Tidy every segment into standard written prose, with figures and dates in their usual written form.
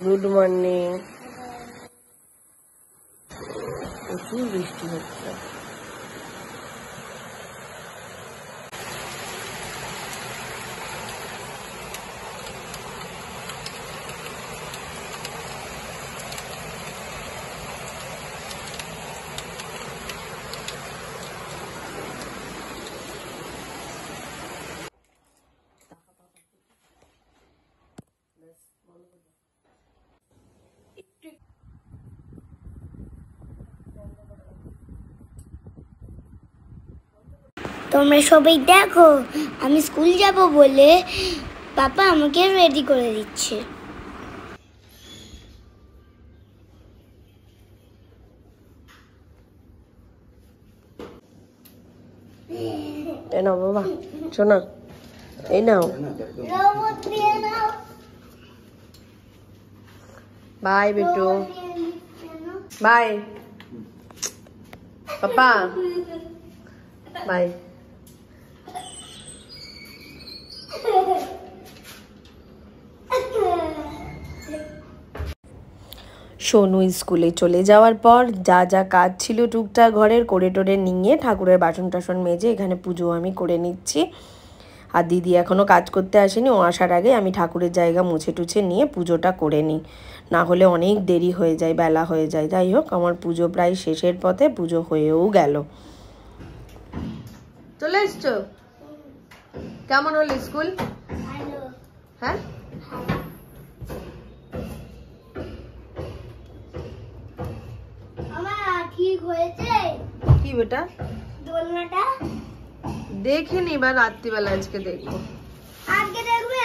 Good morning. প্রচুর বৃষ্টি হচ্ছে। তোমরা সবাই দেখো, আমি স্কুল যাব বলে পাপা আমাকে রেডি করে দিচ্ছে। এই নাও বাবা, শোনা, এই নাও। Bye Bittu, bye papa, bye. Sonu স্কুলে চলে যাওয়ার পর যা যা কাজ ছিল টুকটাক ঘরের করে টোরে নিয়ে ঠাকুরের বাসন টাসন মেজে এখানে পুজো আমি করে নিচ্ছি। আর দিদি এখনও কাজ করতে আসেনি, ও আসার আগে আমি ঠাকুরের জায়গা মুছে টুছে নিয়ে পুজোটা করে নিই, না হলে অনেক দেরি হয়ে যায়, বেলা হয়ে যায়। যাই হোক, আমার পুজো প্রায় শেষের পথে, পুজো হয়েও গেল। চলে এসছো? কেমন হলো স্কুল? হ্যাঁ, ঠিক হয়েছে কি বেটা? দোলনাটা দেখিনি, বা রাত্রিবেলা আজকে দেখবো। আজকে দেখবে?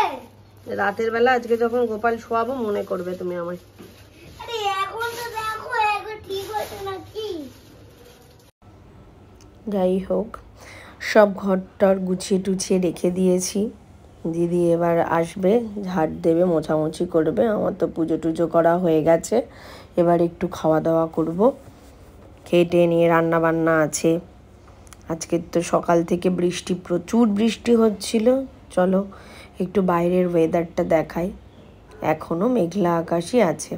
রাতের বেলা আজকে যখন গোপাল শোয়াবো মনে করবে তুমি আমায়। আরে এখন তো দেখো একবার ঠিক হয়েছে নাকি। যাই হোক, সব ঘরটর গুছিয়ে টুছিয়ে রেখে দিয়েছি। দিদি এবার আসবে, ঝাড় দেবে, মোছামুছি করবে। আমার তো পুজো টুজো করা হয়ে গেছে, এবার একটু খাওয়া দাওয়া করব। খেয়ে টেয়ে নিয়ে রান্না বান্না আছে। আজকে তো সকাল থেকে বৃষ্টি, প্রচুর বৃষ্টি হচ্ছিল। চলো একটু বাইরের ওয়েদারটা দেখাই। এখনও মেঘলা আকাশই আছে,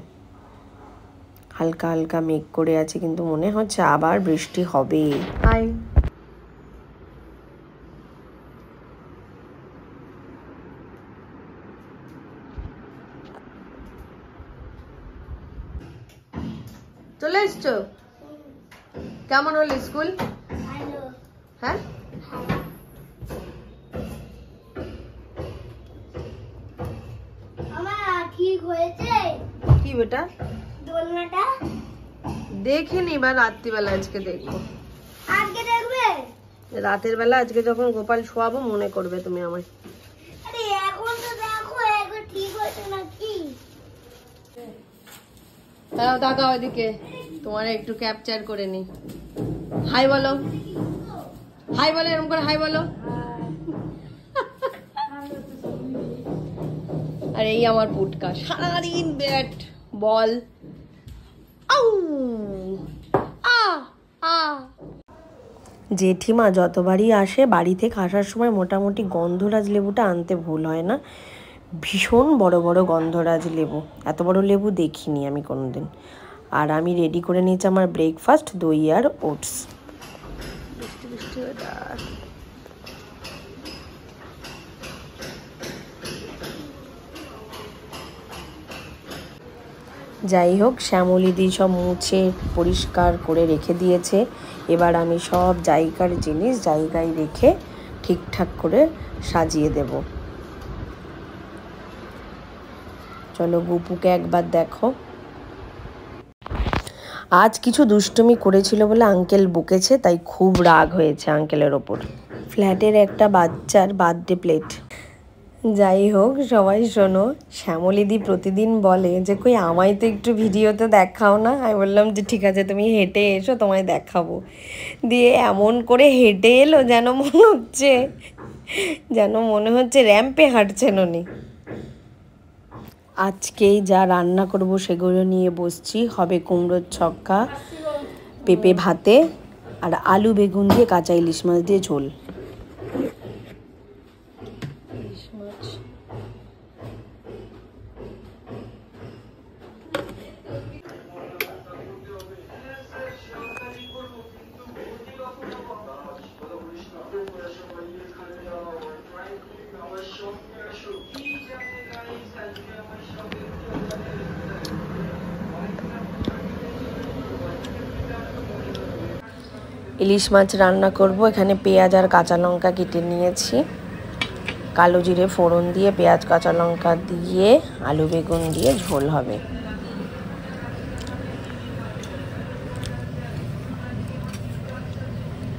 হালকা হালকা মেঘ করে আছে, কিন্তু মনে হচ্ছে আবার বৃষ্টি হবে। হাই, চলে এসছো? কেমন হলো স্কুল? হ্যাঁ, ঠিক হয়েছে কি বেটা? দোলনাটা দেখিনি, বা রাত্রিবেলা আজকে দেখবো। আজকে দেখবে? রাতের বেলা আজকে যখন গোপাল শোয়াবো মনে করবে তুমি আমায়। আরে এখন তো দেখো একবার ঠিক হয়েছে নাকি। দাঁড়াও, তাকাও এদিকে, তোমার একটু ক্যাপচার করে নি। হাই বলো, হাই বলো, এরকম করে হাই বলো। আর এই আমার পুটকা, সারাদিন ব্যাট বল। আউ আ আ। জেঠিমা যতবারই আসে বাড়ি থেকে আসার সময় মোটামুটি গন্ধরাজ লেবুটা আনতে ভুল হয় না। ভীষণ বড় বড় গন্ধরাজ লেবু, এত বড় লেবু দেখিনি আমি কোনোদিন। আর আমি রেডি করে নিয়েছি আমার ব্রেকফাস্ট, দই আর ওটস। বৃষ্টি বৃষ্টি ওয়েদার। যাই হোক, শ্যামলিদি সব মুছে পরিষ্কার করে রেখে দিয়েছে। এবার আমি সব জায়গার জিনিস জায়গায় রেখে ঠিকঠাক করে সাজিয়ে দেব। চলো গুপুকে একবার দেখো। আজ কিছু দুষ্টুমি করেছিল বলে আঙ্কেল বকেছে, তাই খুব রাগ হয়েছে আঙ্কেলের ওপর। ফ্ল্যাটের একটা বাচ্চার বার্থডে প্লেট। যাই হোক, সবাই শোনো, শ্যামলিদি প্রতিদিন বলে যে কই আমায় তো একটু ভিডিওতে দেখাও না। আমি বললাম যে ঠিক আছে, তুমি হেঁটে এসো, তোমায় দেখাবো। দিয়ে এমন করে হেঁটে এলো যেন মনে হচ্ছে র্যাম্পে হাঁটছেন উনি। আজকেই যা রান্না করব সেগুলো নিয়ে বসছি। হবে কুমড়োর ছক্কা, পেঁপে ভাতে, আর আলু বেগুন দিয়ে কাঁচা ইলিশ মাছ দিয়ে ঝোল। ইলিশ মাছ ইলিশ মাছ রান্না করব। এখানে পেঁয়াজ আর কাঁচা লঙ্কা কেটে নিয়েছি। কালো জিরে ফোড়ন দিয়ে পেঁয়াজ কাঁচা লঙ্কা দিয়ে আলু বেগুন দিয়ে ঝোল হবে।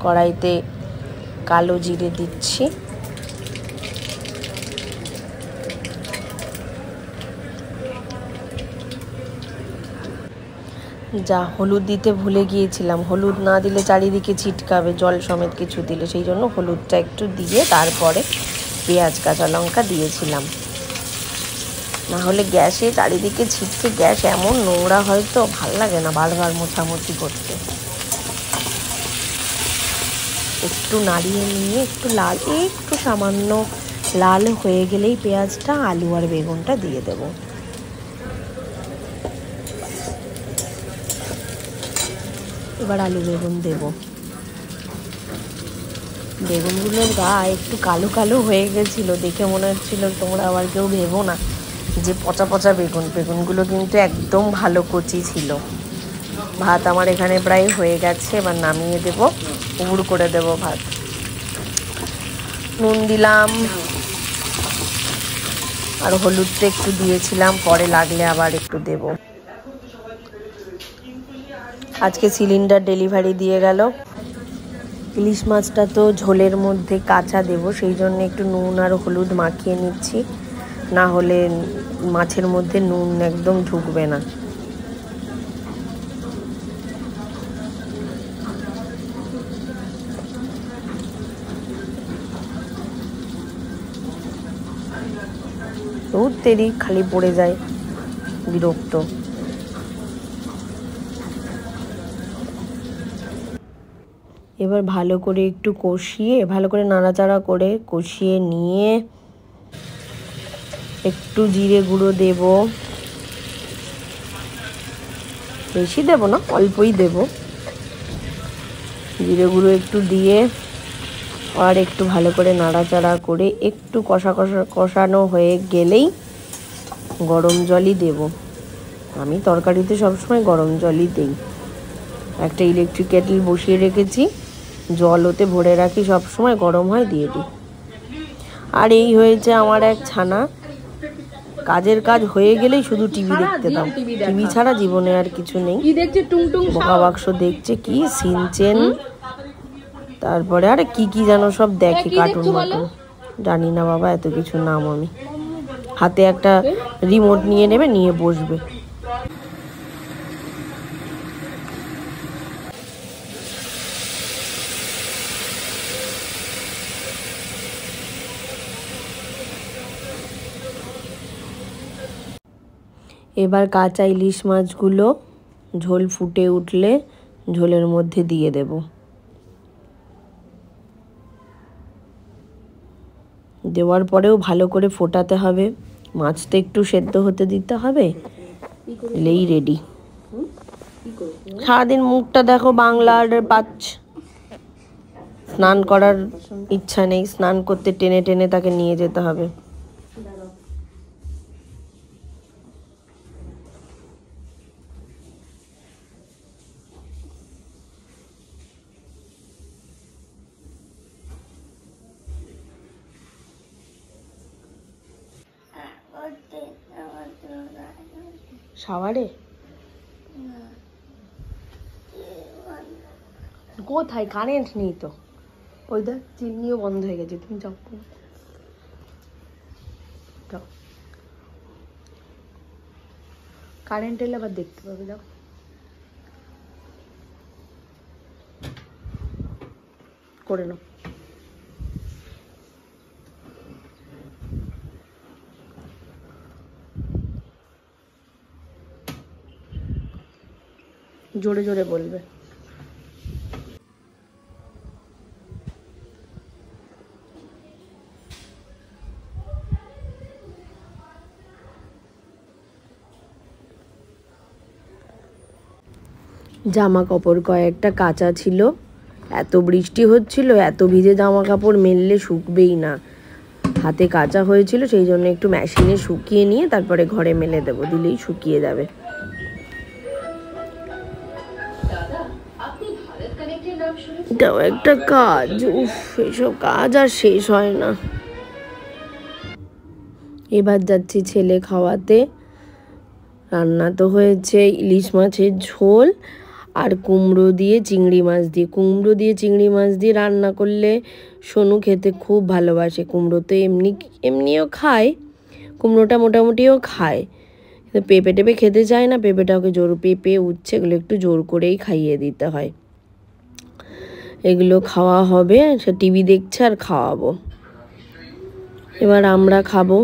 কড়াইতে কালো জিরে দিচ্ছি, যা হলুদ দিতে ভুলে গিয়েছিলাম, হলুদ না দিলে চারিদিকে ছিটকাবে জল সমেত কিছু দিলে, সেই জন্য হলুদটা একটু দিয়ে তারপরে পেঁয়াজ কাঁচা লঙ্কা দিয়েছিলাম। না হলে গ্যাসে চারিদিকে ছিটকে গ্যাস এমন নোংরা হয়তো ভাল লাগে না বারবার মোছামুছি করতে। একটু নাড়িয়ে নিয়ে একটু সামান্য লাল হয়ে গেলেই পেঁয়াজটা আলু আর বেগুনটা দিয়ে দেব। এবার আলু বেগুন দেব। বেগুনগুলোর গা একটু কালো কালো হয়ে গেছিলো, দেখে মনে হচ্ছিল তোমরা আবার কেউ ভেবো না যে পচা পচা বেগুন। বেগুনগুলো কিন্তু একদম ভালো কচি ছিল। ভাত আমার এখানে প্রায় হয়ে গেছে, এবার নামিয়ে দেব, উবুড় করে দেব ভাত। নুন দিলাম আর হলুদটা একটু দিয়েছিলাম, পরে লাগলে আবার একটু দেব। আজকে সিলিন্ডার ডেলিভারি দিয়ে গেল। ইলিশ মাছটা তো ঝোলের মধ্যে কাঁচা দেব, সেই জন্য একটু নুন আর হলুদ মাখিয়ে নিচ্ছি, না হলে মাছের মধ্যে নুন একদম ঢুকবে না। তেরি খালি পড়ে যায়, বিরক্ত। এবার ভালো করে একটু কষিয়ে, ভালো করে নাড়াচাড়া করে কষিয়ে নিয়ে একটু জিরে গুঁড়ো দেব, বেশি দেব না, অল্পই দেব। জিরে গুঁড়ো একটু দিয়ে আর একটু ভালো করে নাড়াচাড়া করে একটু কষানো হয়ে গেলেই গরম জলই দেব। আমি তরকারিতে সবসময় গরম জলই দিই। একটা ইলেকট্রিক কেটল বসিয়ে রেখেছি, জল ওতে ভরে রাখি, সবসময় গরম হয় দিয়ে দিই। আর এই হয়েছে আমার এক ছানা, কাজের কাজ হয়ে গেলেই শুধু টিভি দেখতে দাও। টিভি ছাড়া জীবনে আর কিছু নেই। বোকা বাক্স দেখছে, কি সিনচেন, তারপরে আরে কি কি যেন সব দেখে, কার্টুন মাটুন, জানি না বাবা এত কিছু নাম আমি। হাতে একটা রিমোট নিয়ে নেবে, নিয়ে বসবে। এবার কাঁচা ইলিশ মাছগুলো ঝোল ফুটে উঠলে ঝোলের মধ্যে দিয়ে দেব। দেওয়ার পরেও ভালো করে ফোটাতে হবে, মাছটা একটু সেদ্ধ হতে দিতে হবে, এলেই রেডি। সারাদিন মুখটা দেখো বাংলার পাচ্ছ, স্নান করার ইচ্ছা নেই, স্নান করতে টেনে টেনে তাকে নিয়ে যেতে হবে। শাওয়ারে কোথায়? কারেন্ট নেই তো। ওই দেখ চিমনিও বন্ধ হয়ে গেছে, তুমি যাও যাও, কারেন্ট এলে আবার দেখতে পাবে। যাও, করে নাও। জোরে জোরে বলবে। জামা কাপড় কয়েকটা কাঁচা ছিল, এত বৃষ্টি হচ্ছিল, এত ভিজে জামা কাপড় মেললে শুকবেই না। হাতে কাঁচা হয়েছিল, সেই জন্য একটু মেশিনে শুকিয়ে নিয়ে তারপরে ঘরে মেলে দেবো, দিলেই শুকিয়ে যাবে। এটাও একটা কাজ, উফ এসব কাজ আর শেষ হয় না। এবার যাচ্ছি ছেলে খাওয়াতে। রান্না তো হয়েছে ইলিশ মাছের ঝোল আর কুমড়ো দিয়ে চিংড়ি মাছ দিয়ে। কুমড়ো দিয়ে চিংড়ি মাছ দিয়ে রান্না করলে সোনু খেতে খুব ভালোবাসে। কুমড়ো তো এমনিও খায়, কুমড়োটা মোটামুটিও খায়, কিন্তু পেঁপে টেপে খেতে চায় না। পেঁপেটা ওকে জোর, পেঁপে উচ্ছে এগুলো একটু জোর করেই খাইয়ে দিতে হয়। এগুলো খাওয়া হবে, সে টিভি দেখছে আর খাওয়াবো। এবার আমরা খাবো,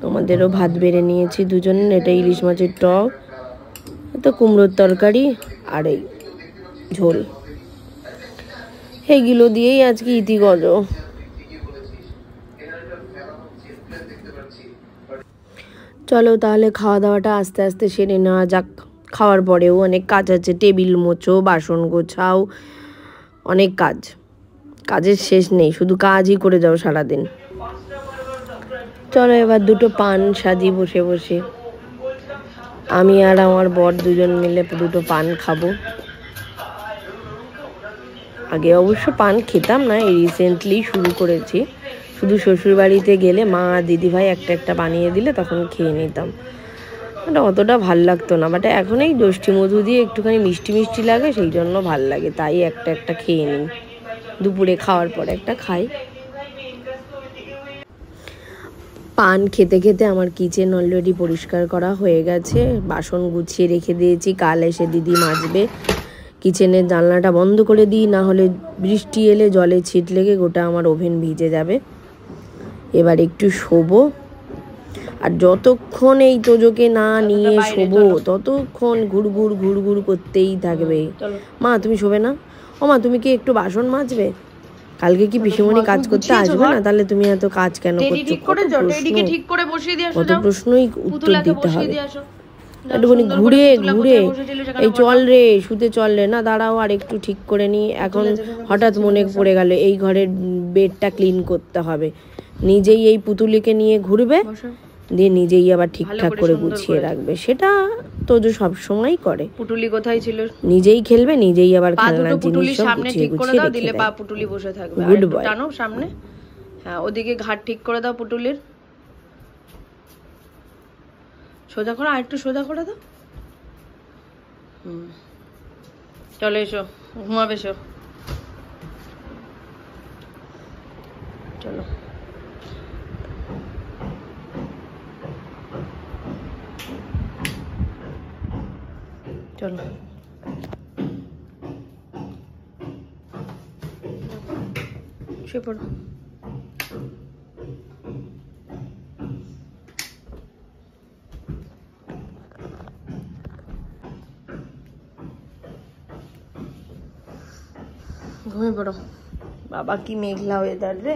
আমাদেরও ভাত বেড়ে নিয়েছি দুজন। এটা ইলিশ মাছের টক, তো কুমড়োর তরকারি আর এই ঝোল, এইগুলো দিয়েই আজকে ইতিগজ। চলো তাহলে খাওয়া দাওয়াটা আস্তে আস্তে সেরে নেওয়া যাক। খাওয়ার পরেও অনেক কাজ আছে, টেবিল মোছো, বাসন গোছাও, অনেক কাজ, কাজের শেষ নেই, শুধু কাজই করে যাও সারাদিন। চলো এবার দুটো পান সাজি বসে বসে। আমি আর আমার বর দুজন মিলে দুটো পান খাবো। আগে অবশ্য পান খেতাম না, এই রিসেন্টলি শুরু করেছি। শুধু শ্বশুর বাড়িতে গেলে মা দিদিভাই একটা একটা বানিয়ে দিলে তখন খেয়ে নিতাম, ওটা অতটা ভাল লাগতো না। বাট এখন এই জ্যৈষ্ঠী মধু দিয়ে একটুখানি মিষ্টি মিষ্টি লাগে, সেই জন্য ভাল লাগে, তাই একটা একটা খেয়ে নিই। দুপুরে খাওয়ার পর একটা খাই। পান খেতে খেতে আমার কিচেন অলরেডি পরিষ্কার করা হয়ে গেছে, বাসন গুছিয়ে রেখে দিয়েছি, কাল এসে দিদি মাজবে। কিচেনের জানলাটা বন্ধ করে দিই, না হলে বৃষ্টি এলে জলে ছিট লেগে গোটা আমার ওভেন ভিজে যাবে। এবার একটু শোবো, আর যতক্ষণ এই তোজোকে না নিয়ে শোবো ততক্ষণ ঘুরঘুর করতেই থাকবে। মা তুমি শোবে না? ও মা তুমি কি একটু বাসন মাজবে? কালকে কি পিসিমণি কাজ করতে আসবে না? তাহলে তুমি এত কাজ কেন করছো? কত প্রশ্নই উত্তর দিতে হবে। একটুখানি ঘুরে ঘুরে এই চল রে শুতে চল রে, না দাঁড়াও আর একটু ঠিক করে নি। এখন হঠাৎ মনে পড়ে গেল এই ঘরের বেডটা ক্লিন করতে হবে। নিজেই এই পুতুলিকে নিয়ে ঘুরবে, দিয়ে নিজেই আবার ঠিকঠাক করে গুছিয়ে রাখবে। সেটা তো যে সব সময় করে। পুটুলি কোথায় ছিল? নিজেই খেলবে, নিজেই আবার খেলনার জিনিস সব গুছিয়ে গুছিয়ে দিলে পা পুটুলি বসে থাকবে। Good boy. টানো সামনে, হ্যাঁ ওদিকে ঘাট ঠিক করে দাও পুটুলির। সোজা করো, আর একটু সোজা করে দাও। চলো এসো, ঘুমাবে এসো। চলো চলো শুয়ে পড়ো। ঘুমিয়ে পড়ো। বাবা কি মেঘলা ওয়েদার রে।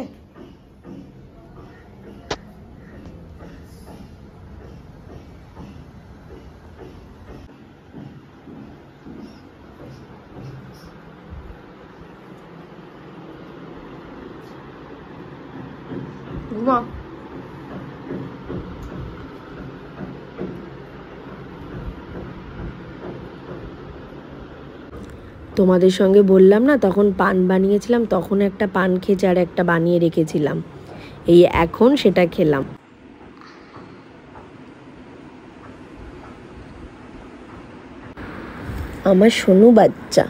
ঘুমা। তোমাদের সঙ্গে বললাম না তখন পান বানিয়েছিলাম, তখন একটা পান খেয়েছি আর একটা বানিয়ে রেখেছিলাম, এই এখন সেটা খেলাম। আমার সোনু বাচ্চা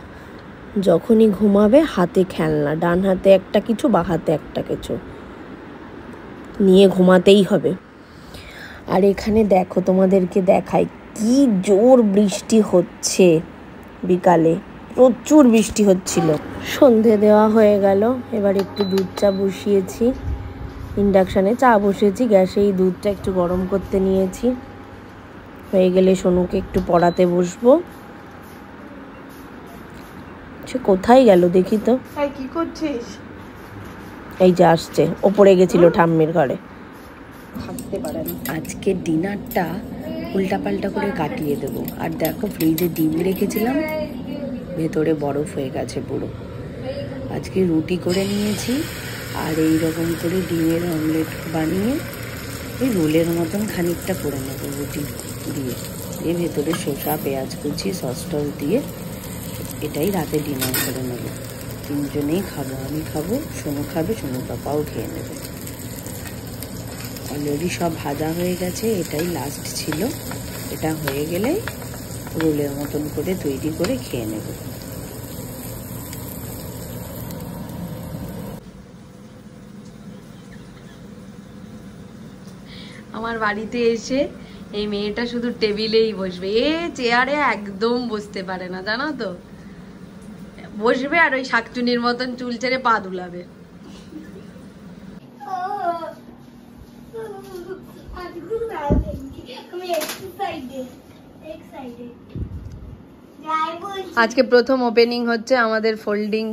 যখনই ঘুমাবে হাতে খেলনা, ডান হাতে একটা কিছু বা হাতে একটা কিছু নিয়ে ঘুমাতেই হবে। আর এখানে দেখো তোমাদেরকে দেখাই কি জোর বৃষ্টি হচ্ছে, বিকালে প্রচুর বৃষ্টি হচ্ছিল। সন্ধে দেওয়া হয়ে গেল, এবার একটু দুধ চা বসিয়েছি, ইন্ডাকশানে চা বসিয়েছি, গ্যাসে এই দুধটা একটু গরম করতে নিয়েছি। হয়ে গেলে সোনুকে একটু পড়াতে বসবো। সে কোথায় গেল দেখি তো। কি করছিস? এই যে আসছে, ওপরে গেছিল ঠাম্মির ঘরে, থাকতে পারে না। আজকে ডিনারটা উল্টাপাল্টা করে কাটিয়ে দেবো। আর দেখো ফ্রিজে ডিম রেখেছিলাম, ভেতরে বরফ হয়ে গেছে পুরো। আজকে রুটি করে নিয়েছি, আর এই রকম করে ডিমের অমলেট বানিয়ে ওই রোলের মতন খানিকটা করে নেবো রুটি দিয়ে। ভেতরে শসা পেঁয়াজ কুচি সস টস দিয়ে এটাই রাতে ডিনার করে নেব। তিনজনেই খাবো, আমি খাবো, সোনু খাবে, সোনুর পাপাও খেয়ে নেবে। অলরেডি সব ভাজা হয়ে গেছে, এটাই লাস্ট ছিল। এটা হয়ে গেলে রোলের মতন করে তৈরি করে খেয়ে নেব। আমার বাড়িতে এসে এই মেয়েটা শুধু টেবিলেই বসবে, এ চেয়ারে একদম বসতে পারে না, জানো তো। বসবে আর ওই শাকচুনির মতন চুল ছেড়ে পা দুলাবে। আজকে প্রথম ওপেনিং হচ্ছে আমাদের ফোল্ডিং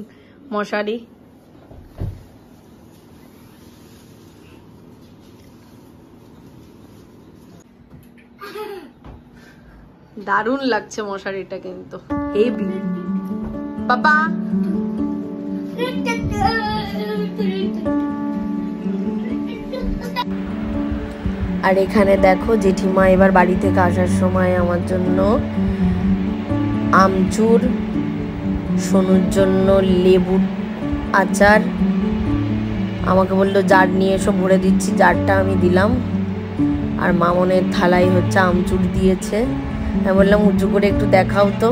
মশারি। দারুণ লাগছে মশারিটা কিন্তু, হেভি। বাবা আর এখানে দেখো জেঠিমা এবার বাড়ি থেকে আসার সময় আমার জন্য আমচুর, সোনুর জন্য লেবু আচার, আমাকে বললো জার নিয়ে এসো, ভরে দিচ্ছি। জারটা আমি দিলাম। আর মামনের থালায় হচ্ছে আমচুর দিয়েছে। আমি বললাম উঁচু করে একটু দেখাও তো।